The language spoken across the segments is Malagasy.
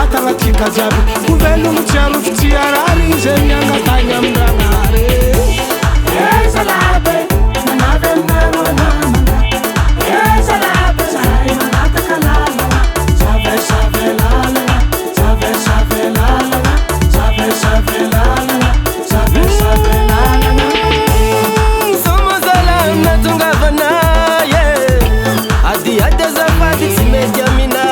vatanga tika jabi kuvelungu charufutiarari zenyanga tanyamranare salabe navenarona salabe sai manata kalala save save lala save save lala save save lala save save lala somozala natungavana adi adazafati simejamina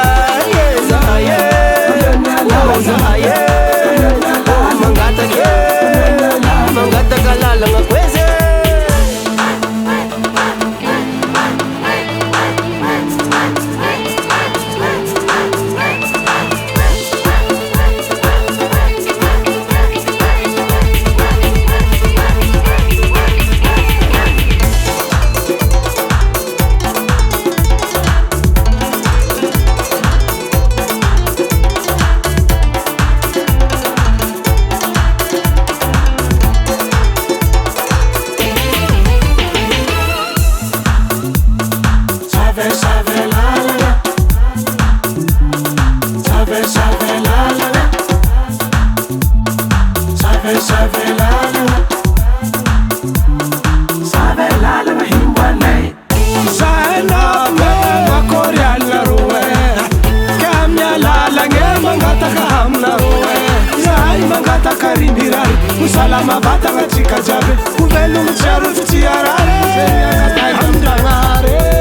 mangata kalala ngakweze Salama vatanga tika jabe kuvelungu charufutiarare zenyanga tanyamranare